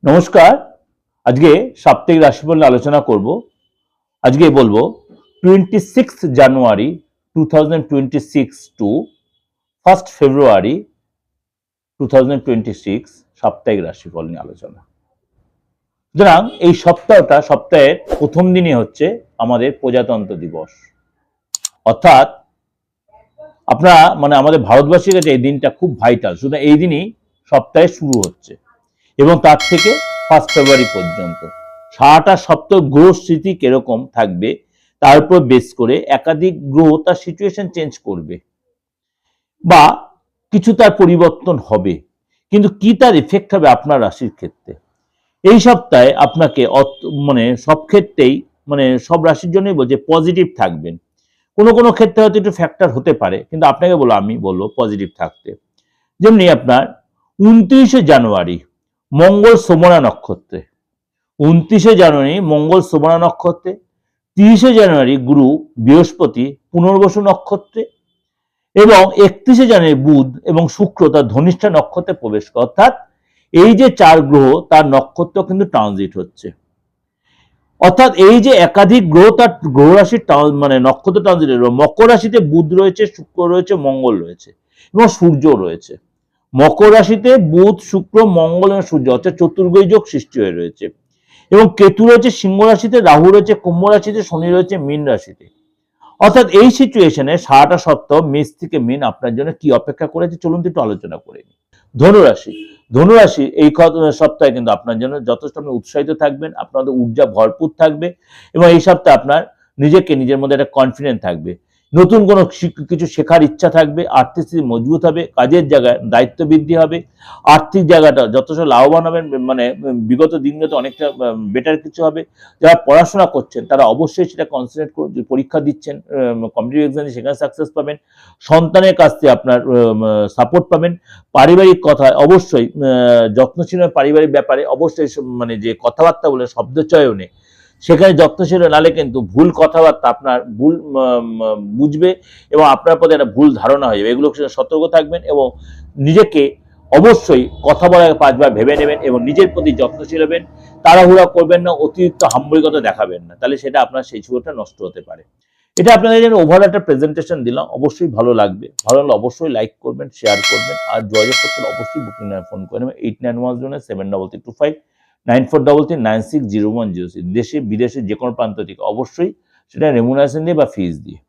নমস্কার। আজকে সাপ্তাহিক রাশিফল নিয়ে আলোচনা করব। আজকে বলবো 26 জানুয়ারি 2026 টু 1 ফেব্রুয়ারি 2026 সাপ্তাহিক রাশিফল নিয়ে আলোচনা। সুতরাং এই সপ্তাহের প্রথম দিনই হচ্ছে আমাদের প্রজাতন্ত্র দিবস। অর্থাৎ আমাদের ভারতবাসীর কাছে এই দিনটা খুব ভাইটাল। সুতরাং এই দিনই সপ্তাহে শুরু হচ্ছে এবং তার থেকে 1 ফেব্রুয়ারি পর্যন্ত সারাটা সপ্তাহ গ্রহ স্থিতি কিরকম থাকবে তার উপর বেস করে একাধিক গ্রহ তার সিচুয়েশন চেঞ্জ করবে বা কিছু তার পরিবর্তন হবে, কিন্তু কি তার এফেক্ট হবে আপনার রাশির ক্ষেত্রে। এই সপ্তাহে আপনাকে সব ক্ষেত্রেই সব রাশির জন্যই বলছে পজিটিভ থাকবেন। কোনো কোনো ক্ষেত্রে হয়তো একটু ফ্যাক্টর হতে পারে, কিন্তু আপনাকে আমি বলবো পজিটিভ থাকতে। যেমনি আপনার 29 জানুয়ারি মঙ্গল শ্রবণা নক্ষত্রে, 29 জানুয়ারি মঙ্গল শ্রবণা নক্ষত্রে, 30 জানুয়ারি গুরু বৃহস্পতি পুনর্বসু নক্ষত্রে এবং 31 জানুয়ারি বুধ এবং শুক্র তার ধনিষ্ঠা নক্ষত্রে প্রবেশ করে। অর্থাৎ এই যে 4 গ্রহ তার নক্ষত্র কিন্তু ট্রানজিট হচ্ছে। অর্থাৎ এই যে একাধিক গ্রহ তার গ্রহ রাশির নক্ষত্র ট্রানজিট, মকর রাশিতে বুধ রয়েছে, শুক্র রয়েছে, মঙ্গল রয়েছে এবং সূর্য রয়েছে। মকর রাশিতে বুধ, শুক্র, মঙ্গল এবং সূর্য অর্থাৎ চতুর্গ্রহী যোগ সৃষ্টি হয়ে রয়েছে এবং কেতু রয়েছে সিংহ রাশিতে, রাহু রয়েছে কুম্ভ রাশিতে, শনি রয়েছে মীন রাশিতে। অর্থাৎ এই সিচুয়েশনে সারাটা সপ্তাহ মেষ থেকে মীন আপনার জন্য কি অপেক্ষা করেছে চলুন একটু আলোচনা করে নিই। ধনুরাশি এই সপ্তাহে কিন্তু আপনার জন্য যথেষ্ট উৎসাহিত থাকবেন, আপনাদের ঊর্জা ভরপুর থাকবে এবং এই সপ্তাহে আপনার নিজের মধ্যে একটা কনফিডেন্স থাকবে, নতুন কোনো কিছু শেখার ইচ্ছা থাকবে, আর্থিক স্থিতি মজবুত হবে, কাজের জায়গায় দায়িত্ব বৃদ্ধি হবে, আর্থিক জায়গাটা যথেষ্ট লাভবান হবেন, বিগত দিনগুলোতে অনেকটা বেটার কিছু হবে। যারা পড়াশোনা করছেন তারা অবশ্যই সেটা কনসেন্ট্রেট করে পরীক্ষা দিচ্ছেন, কম্পিটিটিভ এক্সামে সেখানে সাকসেস পাবেন, সন্তানের কাছ থেকে আপনার সাপোর্ট পাবেন। পারিবারিক কথা অবশ্যই যত্নশীল পারিবারিক ব্যাপারে অবশ্যই যে কথাবার্তা বলে শব্দ চয়নে সেখানে যত্নশীল নালে কিন্তু ভুল কথাবার্তা আপনার ভুল বুঝবে এবং আপনার প্রতি একটা ভুল ধারণা হয়ে যাবে। এগুলো সতর্ক থাকবেন এবং নিজেকে অবশ্যই কথা বলার 5 বার ভেবে নেবেন এবং নিজের প্রতি যত্নশীল হবেন। তাড়াহুড়া করবেন না, অতিরিক্ত হাম্বলিকতা দেখাবেন না, তাহলে সেটা আপনার সেই ছবিটা নষ্ট হতে পারে। এটা আপনাদের জন্য ওভারঅল একটা প্রেজেন্টেশন দিলাম, অবশ্যই ভালো লাগবে। ভালো লাগলে অবশ্যই লাইক করবেন, শেয়ার করবেন আর যোগাযোগ করতে অবশ্যই বুকিং ফোন করে নেবেন 89177325 9433960106। দেশে বিদেশে যে কোনো প্রান্ত থেকে অবশ্যই সেটা রেমুনারেশন দিয়ে বা ফিজ দিয়ে।